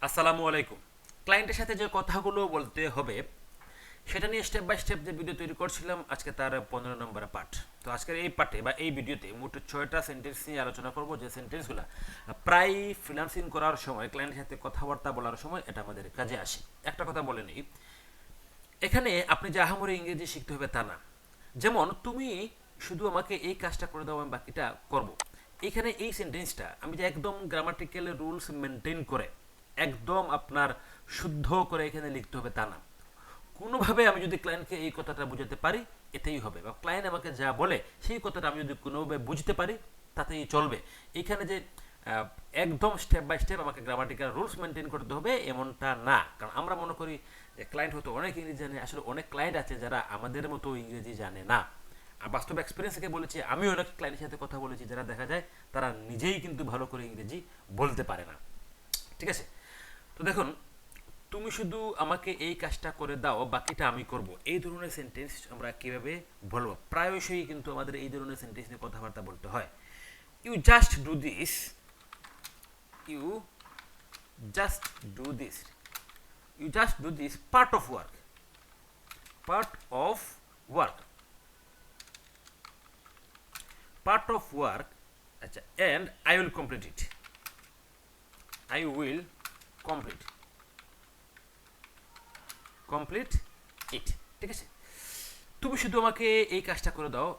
আসসালামু আলাইকুম। ক্লায়েন্টের সাথে যে কথাগুলো বলতে হবে সেটা নিয়ে স্টেপ বাই স্টেপ যে ভিডিও তৈরি করছিলাম, আজকে তার 15 নম্বর পার্ট। তো আজকের এই পার্টে বা এই ভিডিওতে মোট 6টা সেন্টেন্স নিয়ে আলোচনা করব, যে সেন্টেন্সগুলো প্রায় ফ্রিল্যান্সিং করার সময়, ক্লায়েন্টের সাথে কথাবার্তা বলার সময় এটা আমাদের কাজে আসে। একটা কথা বলে নিই, এখানে আপনি যে আহামরি ইংরেজি শিখতে হবে তা না। যেমন তুমি শুধু আমাকে এই কাজটা করে দাও, আমি বাকিটা করব। এখানে এই সেন্টেন্সটা আমি যে একদম গ্রামাটিক্যাল রুলস মেনটেন করে একদম আপনার শুদ্ধ করে এখানে লিখতে হবে তা না। কোনোভাবে আমি যদি ক্লায়েন্টকে এই কথাটা বুঝাতে পারি এতেই হবে, বা ক্লায়েন্ট আমাকে যা বলে সেই কথাটা আমি যদি কোনোভাবে বুঝতে পারি তাতেই চলবে। এখানে যে আহ, একদম স্টেপ বাই স্টেপ আমাকে গ্রামাটিক্যাল রুলস মেনটেন করতে হবে এমনটা না। কারণ আমরা মনে করি যে ক্লায়েন্ট হয়তো অনেক ইংরেজি জানে, আসলে অনেক ক্লায়েন্ট আছে যারা আমাদের মতো ইংরেজি জানে না। আর বাস্তব এক্সপিরিয়েন্স থেকে বলেছি, আমি অনেক ক্লায়েন্টের সাথে কথা বলেছি যারা দেখা যায় তারা নিজেই কিন্তু ভালো করে ইংরেজি বলতে পারে না। ঠিক আছে? তো দেখুন, তুমি শুধু আমাকে এই কাজটা করে দাও, বাকিটা আমি করব, এই ধরনের সেন্টেন্স আমরা কিভাবে বলবো? প্রায়শই কিন্তু আমাদের এই ধরনের সেন্টেন্স নিয়ে কথাবার্তা বলতে হয়। You just do this, you just do this, you just do this part of work, part of work, part of work. আচ্ছা, and I will complete it, I will complete, complete it. ঠিক আছে? তুমি শুধু আমাকে এই কাজটা করে দাও,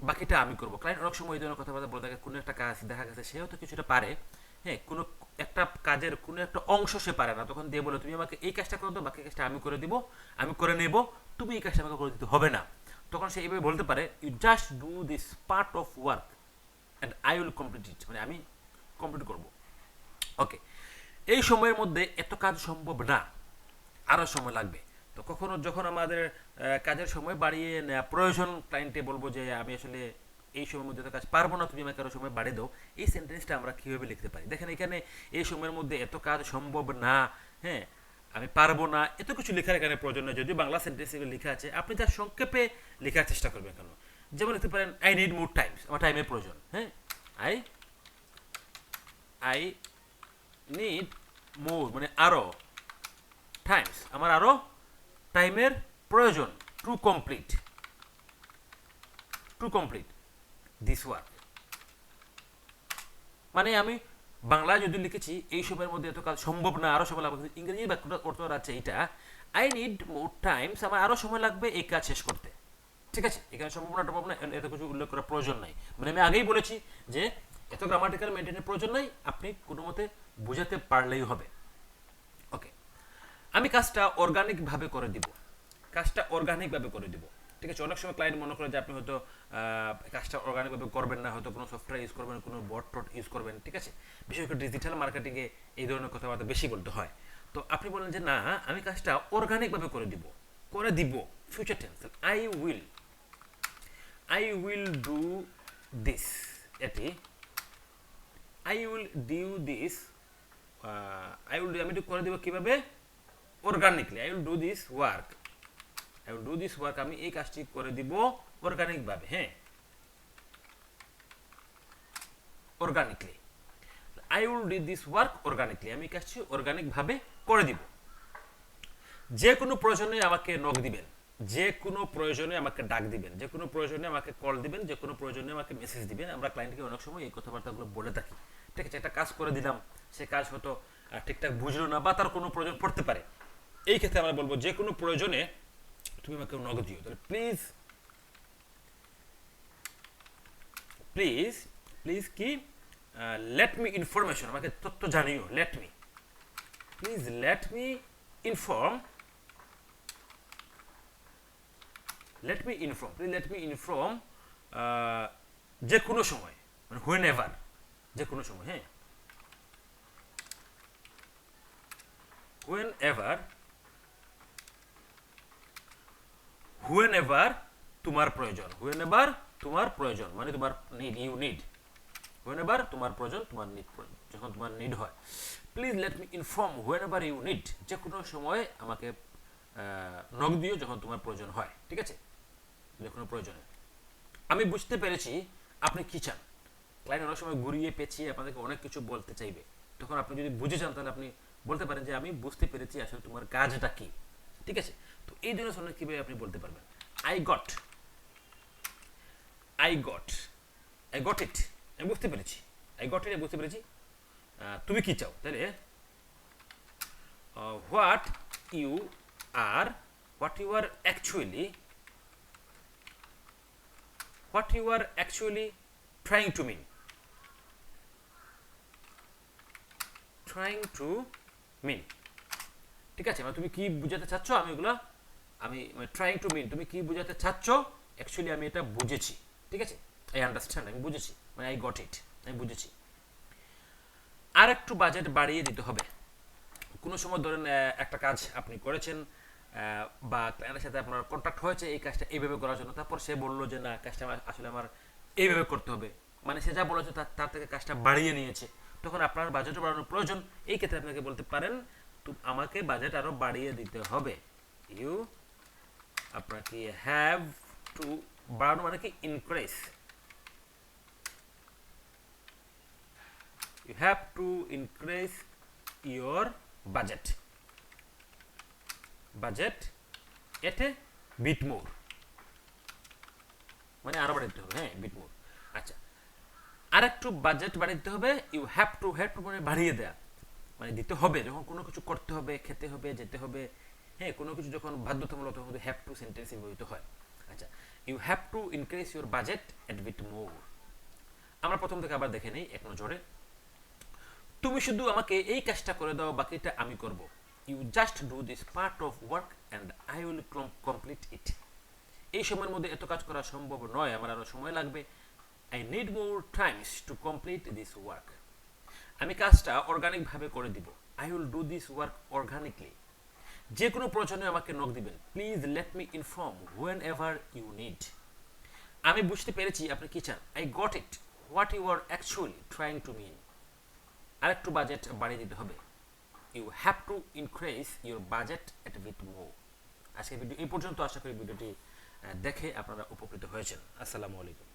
বাকিটা আমি করবো। ক্লায়েন্ট অনেক সময় এই ধরনের কথাবার্তা বলে থাকে। কোনো একটা কাজ দেখা গেছে সেও তো কিছুটা পারে, হ্যাঁ, কোনো একটা কাজের কোনো একটা অংশ সে পারে না, তখন দিয়ে বলে তুমি আমাকে এই কাজটা করে দাও, বাকি কাজটা আমি করে দিব, আমি করে নেব, তুমি এই কাজটা আমাকে করে দিতে হবে না। তখন সে এইভাবে বলতে পারে, you just do this part of work and I will complete it, মানে আমি কমপ্লিট করবো। ওকে, এই সময়ের মধ্যে এত কাজ সম্ভব না, আরও সময় লাগবে। তো কখনো যখন আমাদের কাজের সময় বাড়িয়ে নেওয়া প্রয়োজন, ক্লায়েন্টে বলবো যে আমি আসলে এই সময়ের মধ্যে তো কাজ পারবো না, তুমি আমাকে আরও সময় বাড়িয়ে দাও। এই সেন্টেন্সটা আমরা কীভাবে লিখতে পারি? দেখেন, এখানে এই সময়ের মধ্যে এত কাজ সম্ভব না, হ্যাঁ, আমি পারবো না, এত কিছু লেখার এখানে প্রয়োজন নয়। যদি বাংলা সেন্টেন্স লেখা আছে, আপনি তার সংক্ষেপে লেখার চেষ্টা করবেন। কেন? যেমন লিখতে পারেন, আই নিড মোর টাইমস, আমার টাইমের প্রয়োজন, হ্যাঁ, আই আই নিড মোর মানে আরও, টাইমস আমার আরও টাইমের প্রয়োজন, to complete, two complete this work. মানে আমি বাংলায় যদি লিখেছি এই সময়ের মধ্যে এত কাজ সম্ভব না, আরও সময় লাগবে, ইংরেজি বাক্যটা অর্থ আছে এইটা, আই নিড মোর টাইমস, আমার আরও সময় লাগবে এই কাজ শেষ করতে। ঠিক আছে? এখানে সম্ভাবনা টম্ভাবনা এত কিছু উল্লেখ করার প্রয়োজন নাই। মানে আমি আগেই বলেছি যে এত গ্রামাটিক্যাল মেনটেনের প্রয়োজন নাই, আপনি কোনো মতে বোঝাতে পারলেই হবে। ওকে, আমি কাজটা অর্গানিকভাবে করে দিব, কাজটা অর্গানিকভাবে করে দিব। ঠিক আছে? অনেক সময় ক্লায়েন্ট মনে করে যে আপনি হয়তো কাজটা অর্গানিকভাবে করবেন না, হয়তো কোনো সফটওয়্যার ইউজ করবেন, কোনো বট টট ইউজ করবেন। ঠিক আছে? বিশেষ করে ডিজিটাল মার্কেটিংয়ে এই ধরনের কথাবার্তা বেশি বলতে হয়। তো আপনি বলেন যে না, আমি কাজটা অর্গানিকভাবে করে দিব, করে দিব, future tense, I will do this, এটি I will do this, I will, আমি একটু করে দিব কিভাবে? Organically, I will do this work, I will do this work, আমি এই কাজটি করে দিব অর্গানিকভাবে, হ্যাঁ, organically, I will do this work organically, আমি এই কাজটি অর্গানিকভাবে করে দিব। যে কোনো প্রয়োজনে আমাকে নক দিবেন, যে কোনো প্রয়োজনে আমাকে ডাক দিবেন, যে কোনো প্রয়োজনে আমাকে কল দিবেন, যে কোনো প্রয়োজনে আমাকে মেসেজ দিবেন। আমরা ক্লায়েন্টকে অনেক সময় এই কথাবার্তাগুলো বলে থাকি। ঠিক আছে? একটা কাজ করে দিলাম, সে কাজ হয়তো ঠিকঠাক বুঝলো না, বা তার কোনো প্রয়োজন পড়তে পারে। এই ক্ষেত্রে আমরা বলবো, যে কোনো প্রয়োজনে তুমি আমাকে নক দিও। তাহলে প্লিজ, প্লিজ, প্লিজ কি, লেট মি ইনফরমেশন, আমাকে তথ্য জানিও, let me, please let me inform, late me inform, please let me inform, যে কোনো সময়, মানে হুয়েন এভার, যে কোনো সময়, হ্যাঁ, হুয়েন এভার, হুয়েন এভার তোমার প্রয়োজন, হুয়েন এভার তোমার প্রয়োজন, মানে তোমার need, you need, whenever তোমার প্রয়োজন, তোমার নিড, যখন তোমার নিড হয়। Please let me inform whenever you need, যে কোনো সময় আমাকে নক দিও যখন তোমার প্রয়োজন হয়। ঠিক আছে? যে কোনো প্রয়োজনে। আমি বুঝতে পেরেছি আপনি কী চান। ক্লায়েন্ট অনেক সময় ঘুরিয়ে পেঁচিয়ে আপনাদেরকে অনেক কিছু বলতে চাইবে, তখন আপনি যদি বুঝে যান তাহলে আপনি বলতে পারেন যে আমি বুঝতে পেরেছি আসলে তোমার কাজটা কি। ঠিক আছে, তো এই ধরনের শোনার কীভাবে আপনি বলতে পারবেন? I got, I got, I got ইট, আমি বুঝতে পেরেছি। আই গট ইট, আমি বুঝতে পেরেছি। তুমি কি চাও? তাহলে what you are, what you are actually, what you are actually trying to mean, trying to mean. ঠিক আছে, মানে তুমি কি বুঝাতে চাচ্ছ, আমি এগুলো আমি ট্রাইং টু মিন, তুমি কি বুঝাতে চাচ্ছ, অ্যাকচুয়ালি আমি এটা বুঝেছি। ঠিক আছে, আই আন্ডারস্ট্যান্ড, আমি বুঝেছি, মানে আই গট ইট, আমি বুঝেছি। আর একটু বাজেট বাড়িয়ে দিতে হবে। কোনো সময় ধরেন একটা কাজ আপনি করেছেন, বা ক্লায়েন্টের সাথে আপনার কন্ট্যাক্ট হয়েছে এই কাজটা এইভাবে করার জন্য, তারপর সে বললো যে না কাজটা আসলে আমার এইভাবে করতে হবে, মানে সে যা বলেছে তার থেকে কাজটা বাড়িয়ে নিয়েছে, তখন আপনার বাজেটও বাড়ানোর প্রয়োজন। এই ক্ষেত্রে আপনাকে বলতে পারেন আমাকে বাজেট আরও বাড়িয়ে দিতে হবে। ইউ, আপনাকে হ্যাভ টু, বাড়ানো মানে কি increase, you have to increase your budget at a bit more, মানে আরো বাড়াতে হবে, হ্যাঁ বিট মোর। আচ্ছা, আর একটু বাজেট বাড়িয়ে দিতে হবে। You have to, have to মানে বাড়িয়ে দেয়া, মানে দিতে হবে যখন কোনো কিছু করতে হবে, খেতে হবে, যেতে হবে, হ্যাঁ কোনো কিছু যখন বাধ্যতামূলক তখন হ্যাভ টু সেন্টেন্সে ব্যবহৃত হয়। আচ্ছা, you have to increase your budget at bit more. আমরা প্রথম থেকে আবার দেখে নেই এক নজরে। তুমি শুধু আমাকে এই কাজটা করে দাও, বাকিটা আমি করব। You just do this part of work and I will complete it. এই সময়ের মধ্যে এত কাজ করা সম্ভব নয়, আমার আরও সময় লাগবে। I need more times to complete this work. আমি কাজটা অর্গানিকভাবে করে দিব। I will do this work organically. যে কোনো প্রয়োজনে আমাকে নক দিবেন। Please let me inform whenever you need. আমি বুঝতে পেরেছি আপনি কি চান। I got it, what you are actually trying to mean. আরেকটু বাজেট বাড়িয়ে দিতে হবে। You have to increase your budget at bit more. আজকের ভিডিও এই পর্যন্ত। আশা করি ভিডিওটি দেখে আপনারা উপকৃত হয়েছেন। আসসালামু আলাইকুম।